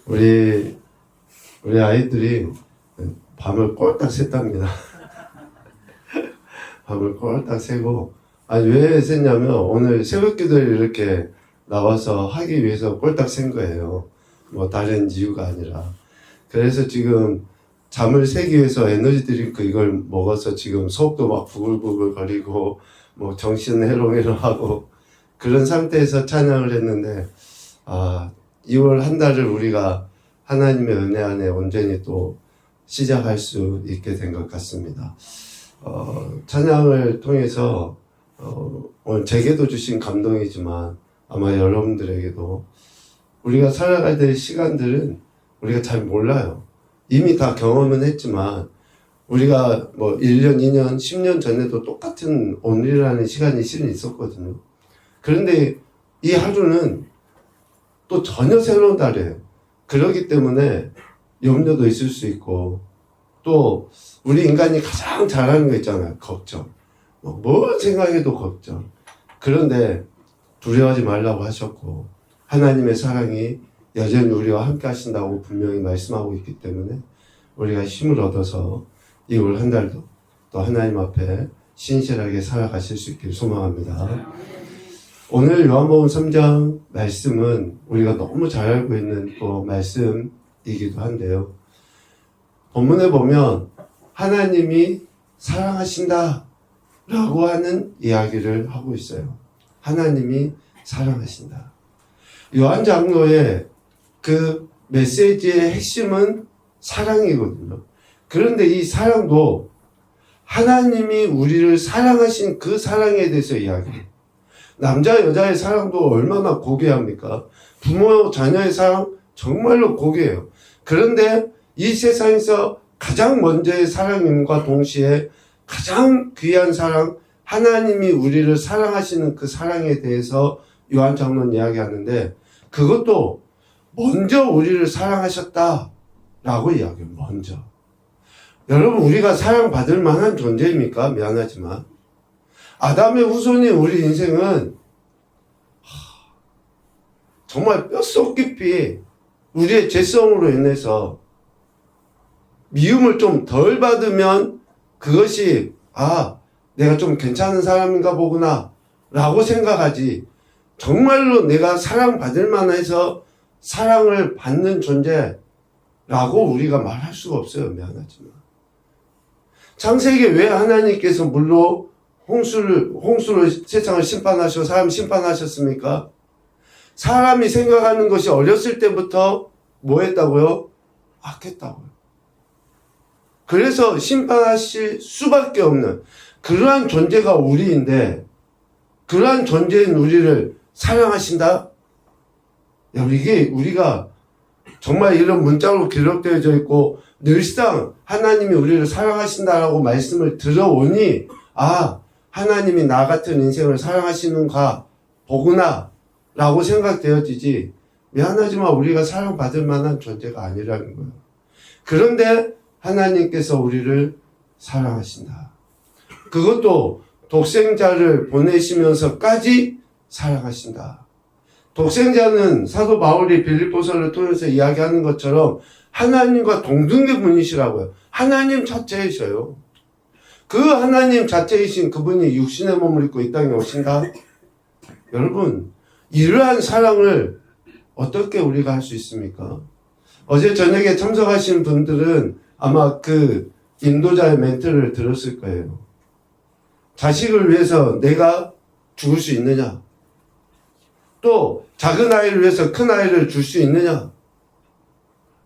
우리 아이들이 밤을 꼴딱 샜답니다. 밤을 꼴딱 새고, 아니, 왜 샜냐면, 오늘 새벽기도를 이렇게 나와서 하기 위해서 꼴딱 샌 거예요. 뭐, 다른 이유가 아니라. 그래서 지금 잠을 새기 위해서 에너지 드링크 이걸 먹어서 지금 속도 막 부글부글 거리고, 뭐, 정신 해롱해롱하고, 그런 상태에서 찬양을 했는데, 2월 한 달을 우리가 하나님의 은혜 안에 온전히 또 시작할 수 있게 된 것 같습니다. 찬양을 통해서 오늘 제게도 주신 감동이지만 아마 여러분들에게도 우리가 살아갈 때 시간들은 우리가 잘 몰라요. 이미 다 경험은 했지만 우리가 뭐 1년, 2년, 10년 전에도 똑같은 오늘이라는 시간이 실은 있었거든요. 그런데 이 하루는 또 전혀 새로운 달이에요. 그렇기 때문에 염려도 있을 수 있고, 또 우리 인간이 가장 잘하는 거 있잖아요. 걱정. 뭘 생각해도 걱정. 그런데 두려워하지 말라고 하셨고, 하나님의 사랑이 여전히 우리와 함께 하신다고 분명히 말씀하고 있기 때문에 우리가 힘을 얻어서 이 올 한 달도 또 하나님 앞에 신실하게 살아가실 수 있길 소망합니다. 오늘 요한복음 3장 말씀은 우리가 너무 잘 알고 있는 또 말씀이기도 한데요. 본문에 보면 하나님이 사랑하신다 라고 하는 이야기를 하고 있어요. 하나님이 사랑하신다. 요한 장로의 그 메시지의 핵심은 사랑이거든요. 그런데 이 사랑도 하나님이 우리를 사랑하신 그 사랑에 대해서 이야기해요. 남자 여자의 사랑도 얼마나 고귀합니까? 부모 자녀의 사랑 정말로 고귀해요. 그런데 이 세상에서 가장 먼저의 사랑임과 동시에 가장 귀한 사랑, 하나님이 우리를 사랑하시는 그 사랑에 대해서 요한 장로는 이야기하는데, 그것도 먼저 우리를 사랑하셨다라고 이야기해요. 먼저. 여러분, 우리가 사랑받을 만한 존재입니까? 미안하지만 아담의 후손인 우리 인생은 정말 뼛속 깊이 우리의 죄성으로 인해서 미움을 좀 덜 받으면 그것이 내가 좀 괜찮은 사람인가 보구나 라고 생각하지, 정말로 내가 사랑받을 만해서 사랑을 받는 존재라고 우리가 말할 수가 없어요. 미안하지만 창세기에 왜 하나님께서 물로 홍수로 세상을 심판하시고 사람 심판하셨습니까? 사람이 생각하는 것이 어렸을 때부터 뭐 했다고요? 악했다고요. 그래서 심판하실 수밖에 없는 그러한 존재가 우리인데, 그러한 존재인 우리를 사랑하신다? 이게 우리가 정말 이런 문자로 기록되어져 있고 늘상 하나님이 우리를 사랑하신다라고 말씀을 들어오니 하나님이 나 같은 인생을 사랑하시는가 보구나 라고 생각되어지지, 미안하지만 우리가 사랑받을 만한 존재가 아니라는 거예요. 그런데 하나님께서 우리를 사랑하신다. 그것도 독생자를 보내시면서까지 사랑하신다. 독생자는 사도 바울이 빌립보서를 통해서 이야기하는 것처럼 하나님과 동등의 분이시라고요. 하나님 자체이셔요. 그 하나님 자체이신 그분이 육신의 몸을 입고 이 땅에 오신다? 여러분, 이러한 사랑을 어떻게 우리가 할 수 있습니까? 어제 저녁에 참석하신 분들은 아마 그 인도자의 멘트를 들었을 거예요. 자식을 위해서 내가 죽을 수 있느냐? 또 작은 아이를 위해서 큰 아이를 줄 수 있느냐?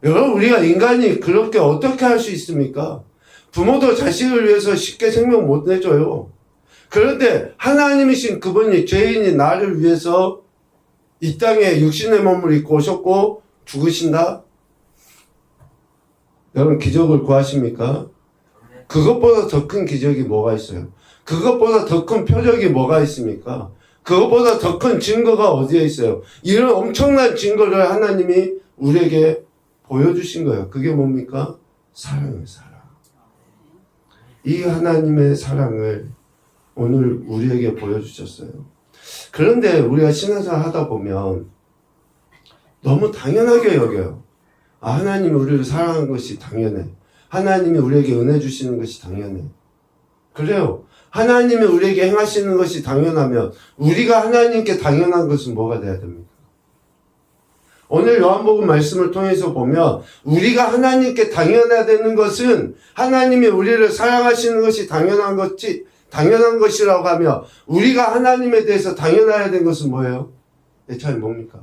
여러분, 우리가 인간이 그렇게 어떻게 할 수 있습니까? 부모도 자식을 위해서 쉽게 생명 못 내줘요. 그런데 하나님이신 그분이, 죄인인 나를 위해서 이 땅에 육신의 몸을 입고 오셨고 죽으신다? 여러분, 기적을 구하십니까? 그것보다 더 큰 기적이 뭐가 있어요? 그것보다 더 큰 표적이 뭐가 있습니까? 그것보다 더 큰 증거가 어디에 있어요? 이런 엄청난 증거를 하나님이 우리에게 보여주신 거예요. 그게 뭡니까? 사랑이에요, 사랑. 이 하나님의 사랑을 오늘 우리에게 보여주셨어요. 그런데 우리가 신앙생활 하다 보면 너무 당연하게 여겨요. 아, 하나님이 우리를 사랑한 것이 당연해. 하나님이 우리에게 은혜 주시는 것이 당연해. 그래요. 하나님이 우리에게 행하시는 것이 당연하면 우리가 하나님께 당연한 것은 뭐가 돼야 됩니까? 오늘 요한복음 말씀을 통해서 보면 우리가 하나님께 당연해야 되는 것은 하나님이 우리를 사랑하시는 것이 당연한 것이라고 하며 우리가 하나님에 대해서 당연해야 되는 것은 뭐예요? 참 뭡니까?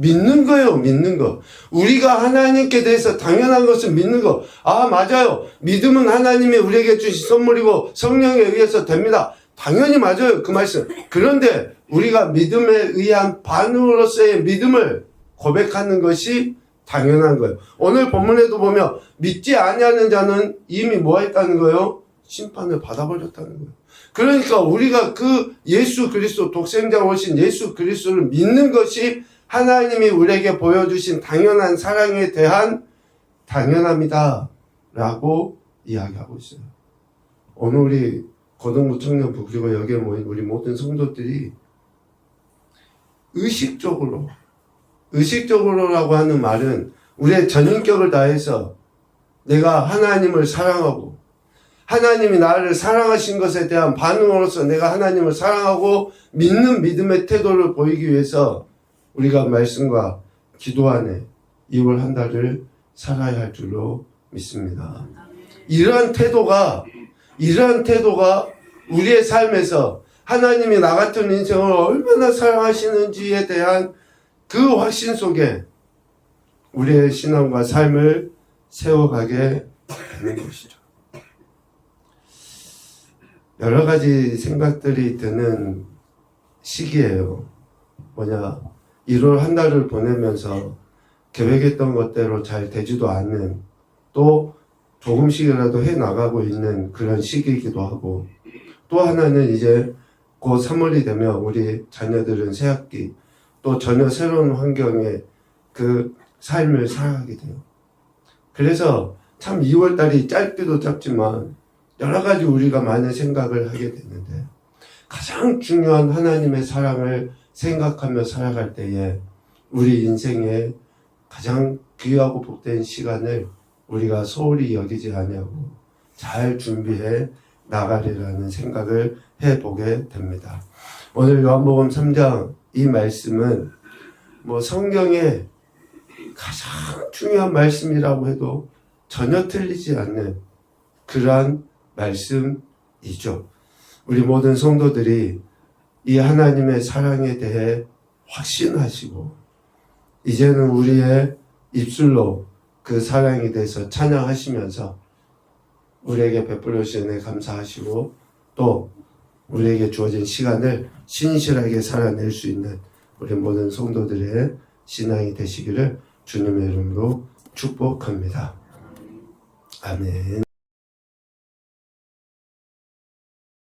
믿는 거예요, 믿는 거. 우리가 하나님께 대해서 당연한 것은 믿는 거. 아, 맞아요. 믿음은 하나님이 우리에게 주신 선물이고 성령에 의해서 됩니다. 당연히 맞아요, 그 말씀. 그런데 우리가 믿음에 의한 반응으로서의 믿음을 고백하는 것이 당연한 거예요. 오늘 본문에도 보면 믿지 아니하는 자는 이미 뭐 했다는 거예요? 심판을 받아버렸다는 거예요. 그러니까 우리가 그 예수 그리스도 독생자 오신 예수 그리스도를 믿는 것이 하나님이 우리에게 보여주신 당연한 사랑에 대한 당연합니다 라고 이야기하고 있어요. 오늘 우리 고등부 청년부 그리고 여기에 모인 우리 모든 성도들이 의식적으로라고 하는 말은 우리의 전인격을 다해서 내가 하나님을 사랑하고 하나님이 나를 사랑하신 것에 대한 반응으로서 내가 하나님을 사랑하고 믿는 믿음의 태도를 보이기 위해서 우리가 말씀과 기도 안에 2월 한 달을 살아야 할 줄로 믿습니다. 이러한 태도가 우리의 삶에서 하나님이 나 같은 인생을 얼마나 사랑하시는지에 대한 그 확신 속에 우리의 신앙과 삶을 세워가게 되는 것이죠. 여러 가지 생각들이 드는 시기예요. 1월 한 달을 보내면서 계획했던 것대로 잘 되지도 않는, 또 조금씩이라도 해나가고 있는 그런 시기이기도 하고, 또 하나는 이제 곧 3월이 되면 우리 자녀들은 새학기, 또 전혀 새로운 환경에 그 삶을 살아가게 돼요. 그래서 참 2월 달이 짧기도 짧지만 여러 가지 우리가 많은 생각을 하게 되는데, 가장 중요한 하나님의 사랑을 생각하며 살아갈 때에 우리 인생의 가장 귀하고 복된 시간을 우리가 소홀히 여기지 아니하고 잘 준비해 나가리라는 생각을 해보게 됩니다. 오늘 요한복음 3장 이 말씀은 성경의 가장 중요한 말씀이라고 해도 전혀 틀리지 않는 그러한 말씀이죠. 우리 모든 성도들이 이 하나님의 사랑에 대해 확신하시고 이제는 우리의 입술로 그 사랑에 대해서 찬양하시면서 우리에게 베풀어 주신 은혜 감사하시고 또 우리에게 주어진 시간을 신실하게 살아낼 수 있는 우리 모든 성도들의 신앙이 되시기를 주님의 이름으로 축복합니다. 아멘.